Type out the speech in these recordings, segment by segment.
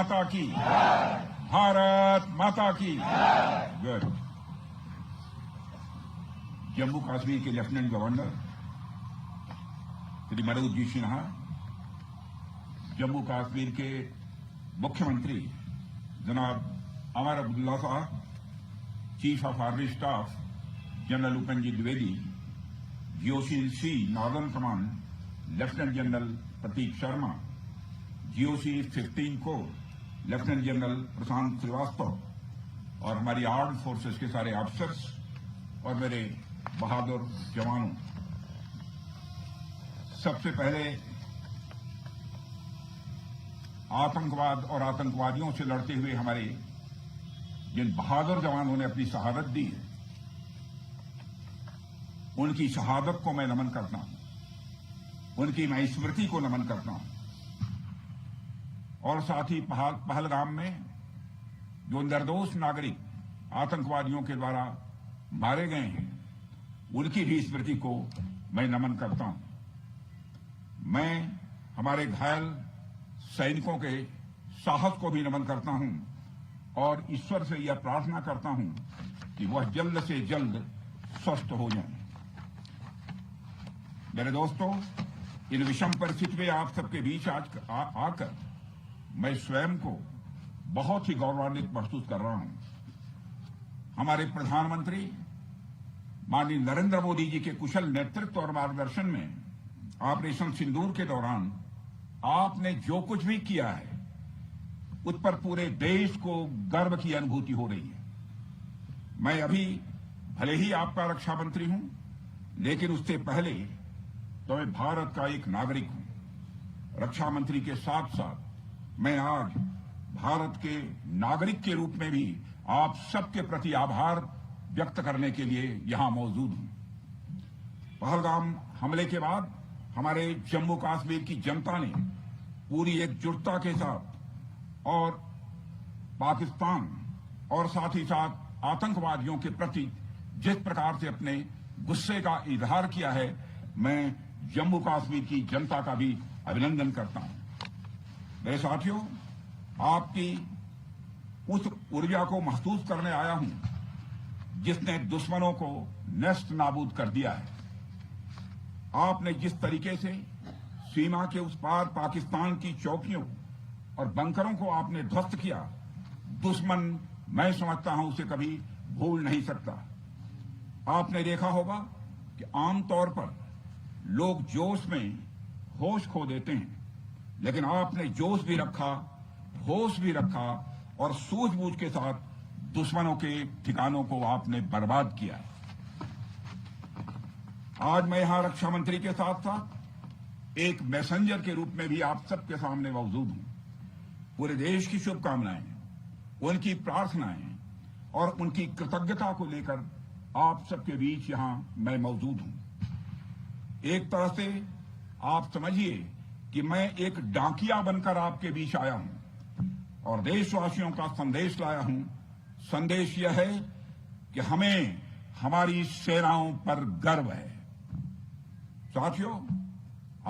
माता की, भारत माता की। गुड। जम्मू कश्मीर के लेफ्टिनेंट गवर्नर श्री मनोज जी सिन्हा, जम्मू कश्मीर के मुख्यमंत्री जनाब अमर अब्दुल्ला साहब, chief of army staff general Upendra ji Dwivedi, GOC northern command lieutenant general Pratik Sharma, GOC 15 को लेफ्टिनेंट जनरल प्रशांत श्रीवास्तव और हमारी आर्म्ड फोर्सेस के सारे ऑफिसर्स और मेरे बहादुर जवानों, सबसे पहले आतंकवाद और आतंकवादियों से लड़ते हुए हमारे जिन बहादुर जवानों ने अपनी शहादत दी है, उनकी शहादत को मैं नमन करता हूं, उनकी मैं स्मृति को नमन करता हूं। और साथ ही पहलगाम में जो निर्दोष नागरिक आतंकवादियों के द्वारा मारे गए हैं, उनकी भी स्मृति को मैं नमन करता हूं। मैं हमारे घायल सैनिकों के साहस को भी नमन करता हूं और ईश्वर से यह प्रार्थना करता हूं कि वह जल्द से जल्द स्वस्थ हो जाएं। मेरे दोस्तों, इन विषम परिस्थिति में आप सबके बीच आज आकर मैं स्वयं को बहुत ही गौरवान्वित महसूस कर रहा हूं। हमारे प्रधानमंत्री माननीय नरेंद्र मोदी जी के कुशल नेतृत्व और मार्गदर्शन में ऑपरेशन सिंदूर के दौरान आपने जो कुछ भी किया है, उस पर पूरे देश को गर्व की अनुभूति हो रही है। मैं अभी भले ही आपका रक्षा मंत्री हूं, लेकिन उससे पहले तो मैं भारत का एक नागरिक हूं। रक्षा मंत्री के साथ साथ मैं आज भारत के नागरिक के रूप में भी आप सबके प्रति आभार व्यक्त करने के लिए यहां मौजूद हूं। पहलगाम हमले के बाद हमारे जम्मू कश्मीर की जनता ने पूरी एकजुटता के साथ और पाकिस्तान और साथ ही साथ आतंकवादियों के प्रति जिस प्रकार से अपने गुस्से का इजहार किया है, मैं जम्मू कश्मीर की जनता का भी अभिनंदन करता हूं। मेरे साथियों, आपकी उस ऊर्जा को महसूस करने आया हूं जिसने दुश्मनों को नष्ट नाबूद कर दिया है। आपने जिस तरीके से सीमा के उस पार पाकिस्तान की चौकियों और बंकरों को आपने ध्वस्त किया, दुश्मन मैं समझता हूं उसे कभी भूल नहीं सकता। आपने देखा होगा कि आमतौर पर लोग जोश में होश खो देते हैं, लेकिन आपने जोश भी रखा, होश भी रखा और सूझबूझ के साथ दुश्मनों के ठिकानों को आपने बर्बाद किया है। आज मैं यहां रक्षा मंत्री के साथ साथ एक मैसेंजर के रूप में भी आप सबके सामने मौजूद हूं। पूरे देश की शुभकामनाएं, उनकी प्रार्थनाएं और उनकी कृतज्ञता को लेकर आप सबके बीच यहां मैं मौजूद हूं। एक तरह से आप समझिए कि मैं एक डाकिया बनकर आपके बीच आया हूं और देशवासियों का संदेश लाया हूं। संदेश यह है कि हमें हमारी सेनाओं पर गर्व है। साथियों,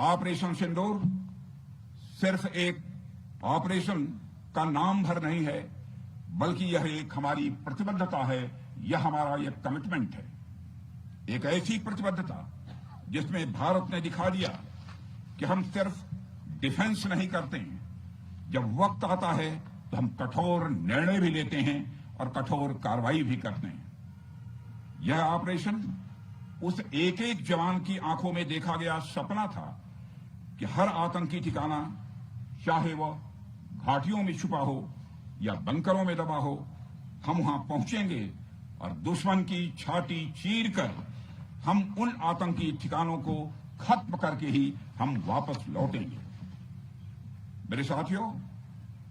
ऑपरेशन सिंदूर सिर्फ एक ऑपरेशन का नाम भर नहीं है, बल्कि यह एक हमारी प्रतिबद्धता है, यह हमारा एक कमिटमेंट है। एक ऐसी प्रतिबद्धता जिसमें भारत ने दिखा दिया कि हम सिर्फ डिफेंस नहीं करते हैं, जब वक्त आता है तो हम कठोर निर्णय भी लेते हैं और कठोर कार्रवाई भी करते हैं। यह ऑपरेशन उस एक एक जवान की आंखों में देखा गया सपना था कि हर आतंकी ठिकाना, चाहे वह घाटियों में छुपा हो या बंकरों में दबा हो, हम वहां पहुंचेंगे और दुश्मन की छाती चीर कर हम उन आतंकी ठिकानों को खत्म करके ही हम वापस लौटेंगे। मेरे साथियों,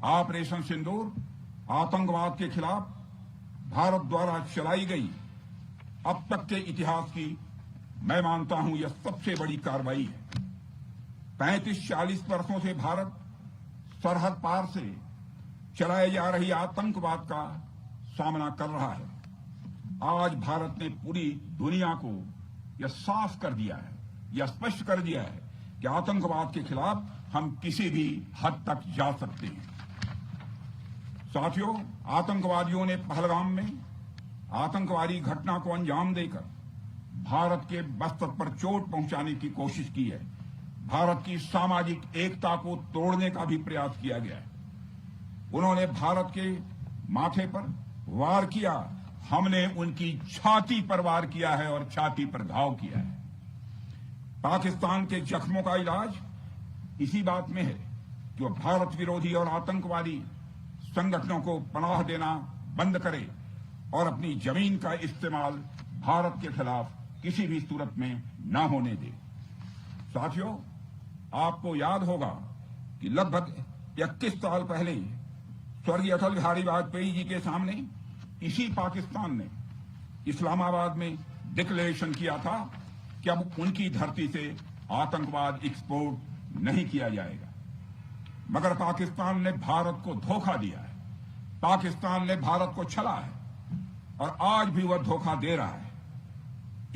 ऑपरेशन सिंदूर आतंकवाद के खिलाफ भारत द्वारा चलाई गई अब तक के इतिहास की मैं मानता हूं यह सबसे बड़ी कार्रवाई है। 35-40 वर्षों से भारत सरहद पार से चलाए जा रही आतंकवाद का सामना कर रहा है। आज भारत ने पूरी दुनिया को यह साफ कर दिया है, यह स्पष्ट कर दिया है कि आतंकवाद के खिलाफ हम किसी भी हद तक जा सकते हैं। साथियों, आतंकवादियों ने पहलगाम में आतंकवादी घटना को अंजाम देकर भारत के मस्तक पर चोट पहुंचाने की कोशिश की है। भारत की सामाजिक एकता को तोड़ने का भी प्रयास किया गया है। उन्होंने भारत के माथे पर वार किया, हमने उनकी छाती पर वार किया है और छाती पर घाव किया है। पाकिस्तान के जख्मों का इलाज इसी बात में है कि वह भारत विरोधी और आतंकवादी संगठनों को पनाह देना बंद करे और अपनी जमीन का इस्तेमाल भारत के खिलाफ किसी भी सूरत में न होने दे। साथियों, आपको याद होगा कि लगभग 21 साल पहले स्वर्गीय अटल बिहारी वाजपेयी जी के सामने इसी पाकिस्तान ने इस्लामाबाद में डिक्लेरेशन किया था कि अब उनकी धरती से आतंकवाद एक्सपोर्ट नहीं किया जाएगा। मगर पाकिस्तान ने भारत को धोखा दिया है, पाकिस्तान ने भारत को छला है और आज भी वह धोखा दे रहा है।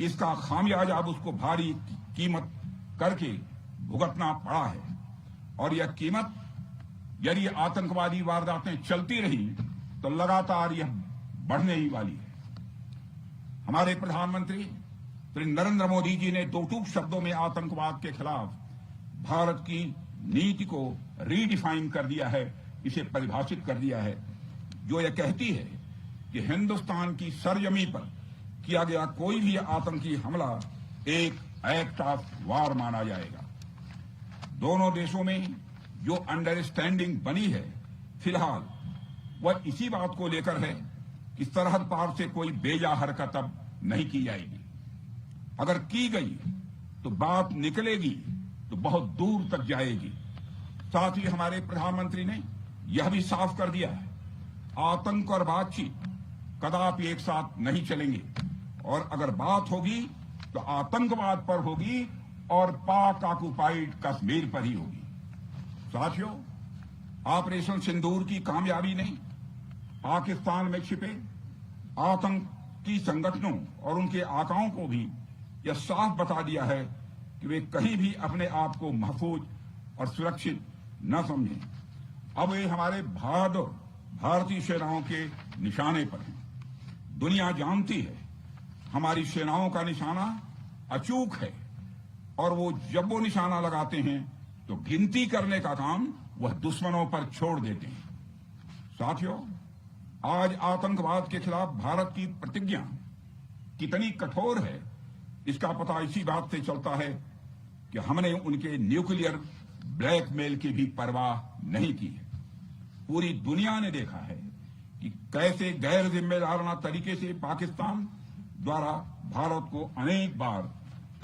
इसका खामियाजा अब उसको भारी कीमत करके भुगतना पड़ा है और यह कीमत, यदि आतंकवादी वारदातें चलती रही तो लगातार यह बढ़ने ही वाली है। हमारे प्रधानमंत्री श्री नरेंद्र मोदी जी ने दो टूक शब्दों में आतंकवाद के खिलाफ भारत की नीति को रीडिफाइन कर दिया है, इसे परिभाषित कर दिया है, जो यह कहती है कि हिंदुस्तान की सरजमी पर किया गया कोई भी आतंकी हमला एक एक्ट ऑफ वार माना जाएगा। दोनों देशों में जो अंडरस्टैंडिंग बनी है फिलहाल वह इसी बात को लेकर है कि सरहद पार से कोई बेजा हरकत अब नहीं की जाएगी। अगर की गई तो बात निकलेगी तो बहुत दूर तक जाएगी। साथ ही हमारे प्रधानमंत्री ने यह भी साफ कर दिया है, आतंक और बातचीत कदापि एक साथ नहीं चलेंगे और अगर बात होगी तो आतंकवाद पर होगी और पाक ऑक्युपाइड कश्मीर पर ही होगी। साथियों, ऑपरेशन सिंदूर की कामयाबी ने पाकिस्तान में छिपे आतंकी संगठनों और उनके आकाओं को भी यह साफ बता दिया है कि वे कहीं भी अपने आप को महफूज और सुरक्षित न समझें। अब वे हमारे बहादुर भारतीय सेनाओं के निशाने पर हैं। दुनिया जानती है हमारी सेनाओं का निशाना अचूक है और वो जब वो निशाना लगाते हैं तो गिनती करने का काम वह दुश्मनों पर छोड़ देते हैं। साथियों, आज आतंकवाद के खिलाफ भारत की प्रतिज्ञा कितनी कठोर है इसका पता इसी बात से चलता है कि हमने उनके न्यूक्लियर ब्लैकमेल की भी परवाह नहीं की है। पूरी दुनिया ने देखा है कि कैसे गैर जिम्मेदाराना तरीके से पाकिस्तान द्वारा भारत को अनेक बार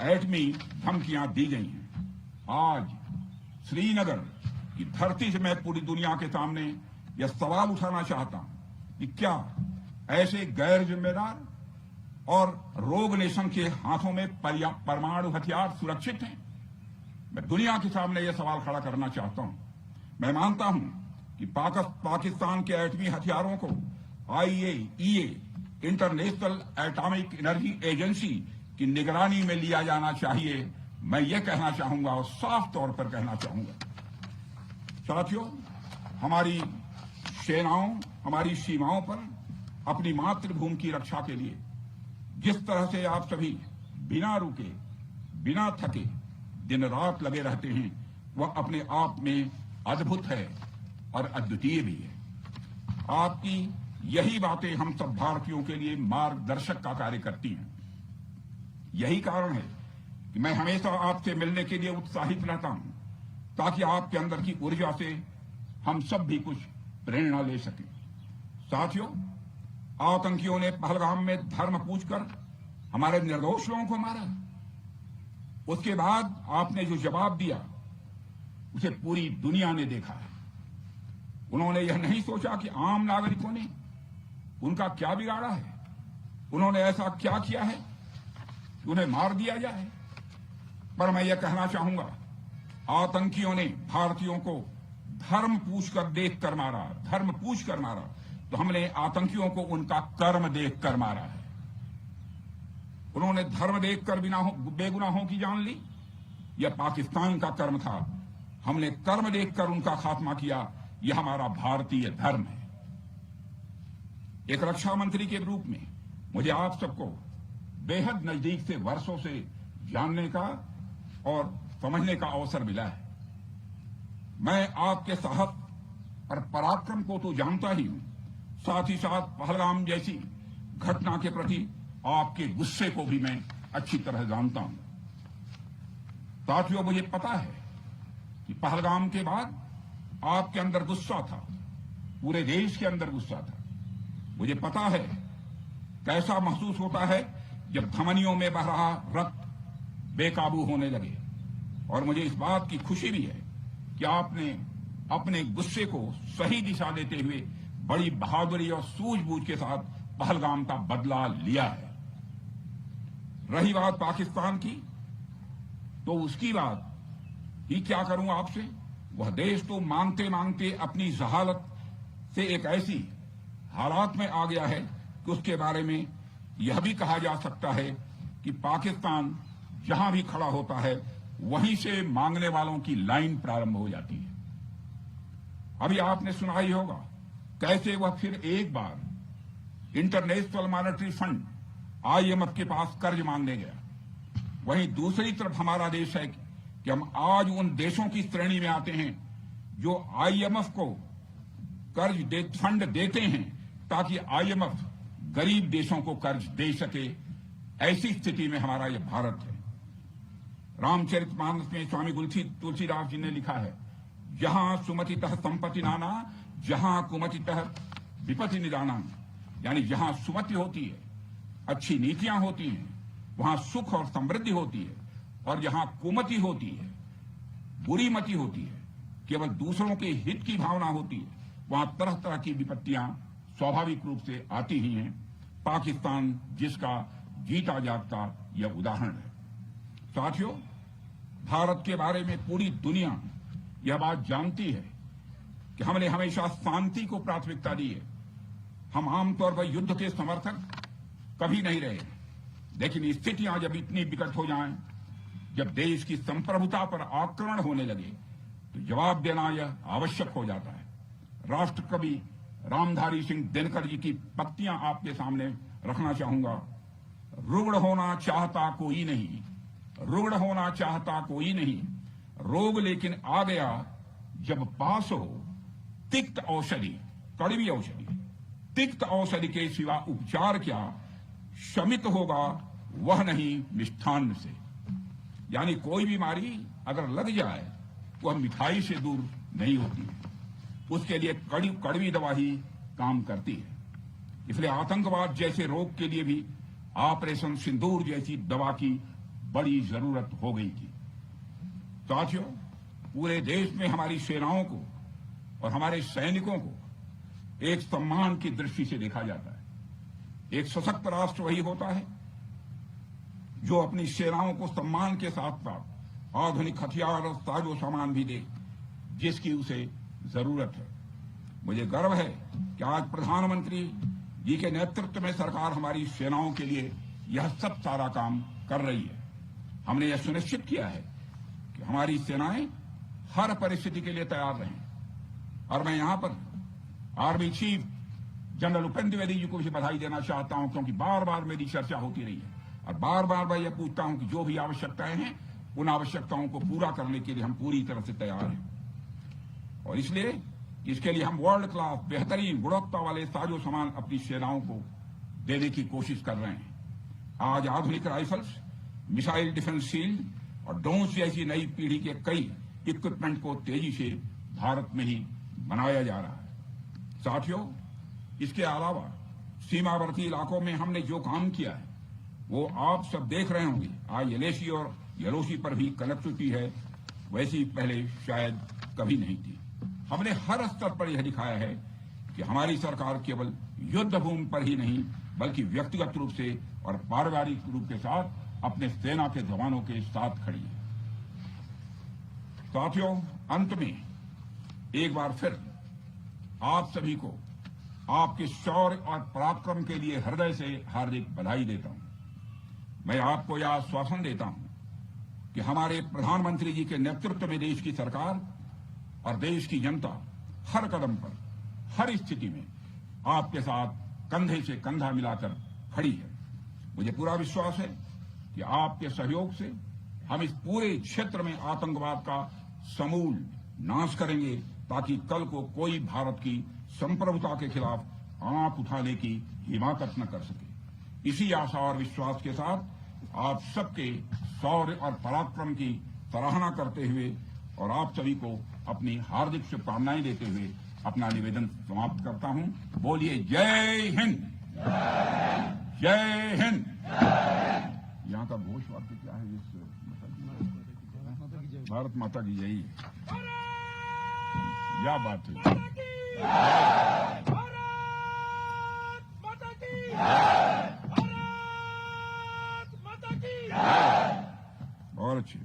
एटमी धमकियां दी गई हैं। आज श्रीनगर की धरती से मैं पूरी दुनिया के सामने यह सवाल उठाना चाहता हूं कि क्या ऐसे गैर जिम्मेदार और रोग नेशन के हाथों में परमाणु हथियार सुरक्षित हैं? मैं दुनिया के सामने यह सवाल खड़ा करना चाहता हूं। मैं मानता हूं कि पाकिस्तान के एटमी हथियारों को IAEA international atomic energy agency की निगरानी में लिया जाना चाहिए। मैं ये कहना चाहूंगा और साफ तौर पर कहना चाहूंगा। साथियों, हमारी सेनाओं हमारी सीमाओं पर अपनी मातृभूमि की रक्षा के लिए जिस तरह से आप सभी बिना रुके बिना थके दिन रात लगे रहते हैं वह अपने आप में अद्भुत है और अद्वितीय भी है। आपकी यही बातें हम सब भारतीयों के लिए मार्गदर्शक का कार्य करती हैं। यही कारण है कि मैं हमेशा आपसे मिलने के लिए उत्साहित रहता हूं ताकि आपके अंदर की ऊर्जा से हम सब भी कुछ प्रेरणा ले सकें। साथियों, आतंकियों ने पहलगाम में धर्म पूछकर हमारे निर्दोष लोगों को मारा। उसके बाद आपने जो जवाब दिया उसे पूरी दुनिया ने देखा है। उन्होंने यह नहीं सोचा कि आम नागरिकों ने उनका क्या बिगाड़ा है, उन्होंने ऐसा क्या किया है कि उन्हें मार दिया जाए। पर मैं यह कहना चाहूंगा, आतंकियों ने भारतीयों को धर्म पूछकर देखकर मारा, धर्म पूछकर मारा, तो हमने आतंकियों को उनका कर्म देखकर मारा है। उन्होंने धर्म देखकर बेगुनाहों की जान ली, यह पाकिस्तान का कर्म था। हमने कर्म देखकर उनका खात्मा किया, यह हमारा भारतीय धर्म है। एक रक्षा मंत्री के रूप में मुझे आप सबको बेहद नजदीक से वर्षों से जानने का और समझने का अवसर मिला है। मैं आपके साहस और पराक्रम को तो जानता ही हूं, साथ ही साथ पहलगाम जैसी घटना के प्रति आपके गुस्से को भी मैं अच्छी तरह जानता हूं। साथियों, मुझे पता है कि पहलगाम के बाद आपके अंदर गुस्सा था, पूरे देश के अंदर गुस्सा था। मुझे पता है कैसा महसूस होता है जब धमनियों में बह रहा रक्त बेकाबू होने लगे, और मुझे इस बात की खुशी भी है कि आपने अपने गुस्से को सही दिशा देते हुए बड़ी बहादुरी और सूझबूझ के साथ पहलगाम का बदला लिया है। रही बात पाकिस्तान की, तो उसकी बात ही क्या करूं आपसे। वह देश तो मांगते मांगते अपनी जहालत से एक ऐसी हालात में आ गया है कि उसके बारे में यह भी कहा जा सकता है कि पाकिस्तान जहां भी खड़ा होता है वहीं से मांगने वालों की लाइन प्रारंभ हो जाती है। अभी आपने सुना ही होगा कैसे वह फिर एक बार इंटरनेशनल मॉनेटरी फंड IMF के पास कर्ज मांगने गया। वहीं दूसरी तरफ हमारा देश है कि हम आज उन देशों की श्रेणी में आते हैं जो IMF को फंड देते हैं ताकि IMF गरीब देशों को कर्ज दे सके। ऐसी स्थिति में हमारा यह भारत है। रामचरितमानस में स्वामी तुलसीदास जी ने लिखा है, जहां सुमतितः संपत्ति नाना, जहां कुमतितः विपत्ति निदाना। यानी जहां सुमति होती है, अच्छी नीतियां होती हैं, वहां सुख और समृद्धि होती है, और जहां कुमति होती है, बुरी मति होती है, केवल दूसरों के हित की भावना होती है, वहां तरह तरह की विपत्तियां स्वाभाविक रूप से आती ही हैं। पाकिस्तान जिसका जीता जागता यह उदाहरण है। साथियों, भारत के बारे में पूरी दुनिया यह बात जानती है कि हमने हमेशा शांति को प्राथमिकता दी है। हम आमतौर पर युद्ध के समर्थक कभी नहीं रहे, लेकिन स्थितियां जब इतनी विकट हो जाएं, जब देश की संप्रभुता पर आक्रमण होने लगे, तो जवाब देना यह आवश्यक हो जाता है। राष्ट्रकवि रामधारी सिंह दिनकर जी की पंक्तियां आपके सामने रखना चाहूंगा। रुग्ण होना चाहता कोई नहीं, रुग्ण होना चाहता कोई नहीं, रोग लेकिन आ गया जब पास हो तिक्त औषधि, कड़वी औषधि। तिक्त औषधि के सिवा उपचार क्या, शमित होगा वह नहीं मिष्ठान्न से। यानी कोई बीमारी अगर लग जाए वह मिठाई से दूर नहीं होती है, उसके लिए कड़वी दवा ही काम करती है। इसलिए आतंकवाद जैसे रोग के लिए भी ऑपरेशन सिंदूर जैसी दवा की बड़ी जरूरत हो गई थी। साथियों, पूरे देश में हमारी सेनाओं को और हमारे सैनिकों को एक सम्मान की दृष्टि से देखा जाता है। एक सशक्त राष्ट्र वही होता है जो अपनी सेनाओं को सम्मान के साथ साथ आधुनिक हथियार और साजो सामान भी दे जिसकी उसे जरूरत है। मुझे गर्व है कि आज प्रधानमंत्री जी के नेतृत्व में सरकार हमारी सेनाओं के लिए यह सब सारा काम कर रही है। हमने यह सुनिश्चित किया है कि हमारी सेनाएं हर परिस्थिति के लिए तैयार रहें। और मैं यहां पर army chief general Upendra Dwivedi ji को भी बधाई देना चाहता हूं, क्योंकि बार बार मेरी चर्चा होती रही है और बार बार मैं यह पूछता हूं कि जो भी आवश्यकताएं हैं उन आवश्यकताओं को पूरा करने के लिए हम पूरी तरह से तैयार हैं। और इसलिए इसके लिए हम वर्ल्ड क्लास बेहतरीन गुणवत्ता वाले साजो सामान अपनी सेनाओं को देने की कोशिश कर रहे हैं। आज आधुनिक राइफल्स, मिसाइल डिफेंस शील्ड और ड्रोन्स जैसी नई पीढ़ी के कई इक्विपमेंट को तेजी से भारत में ही बनाया जा रहा है। साथियों, इसके अलावा सीमावर्ती इलाकों में हमने जो काम किया है वो आप सब देख रहे होंगे। आज LAC और LOC पर भी कनेक्टिविटी है, वैसी पहले शायद कभी नहीं थी। हमने हर स्तर पर यह दिखाया है कि हमारी सरकार केवल युद्ध भूमि पर ही नहीं बल्कि व्यक्तिगत रूप से और पारिवारिक रूप के साथ अपने सेना के जवानों के साथ खड़ी है। साथियों, अंत में एक बार फिर आप सभी को आपके शौर्य और पराक्रम के लिए हृदय से हार्दिक बधाई देता हूं। मैं आपको यह आश्वासन देता हूं कि हमारे प्रधानमंत्री जी के नेतृत्व में देश की सरकार और देश की जनता हर कदम पर, हर स्थिति में आपके साथ कंधे से कंधा मिलाकर खड़ी है। मुझे पूरा विश्वास है कि आपके सहयोग से हम इस पूरे क्षेत्र में आतंकवाद का समूल नाश करेंगे, ताकि कल को कोई भारत की संप्रभुता के खिलाफ आंख उठाने की हिमाकत न कर सके। इसी आशा और विश्वास के साथ आप सबके शौर्य और पराक्रम की सराहना करते हुए और आप सभी को अपनी हार्दिक शुभकामनाएं देते हुए अपना निवेदन समाप्त करता हूं। बोलिए जय हिंद, जय हिंद। यहाँ का घोष वाक्य क्या है? इस भारत माता की जय। क्या बात है। बहुत अच्छे।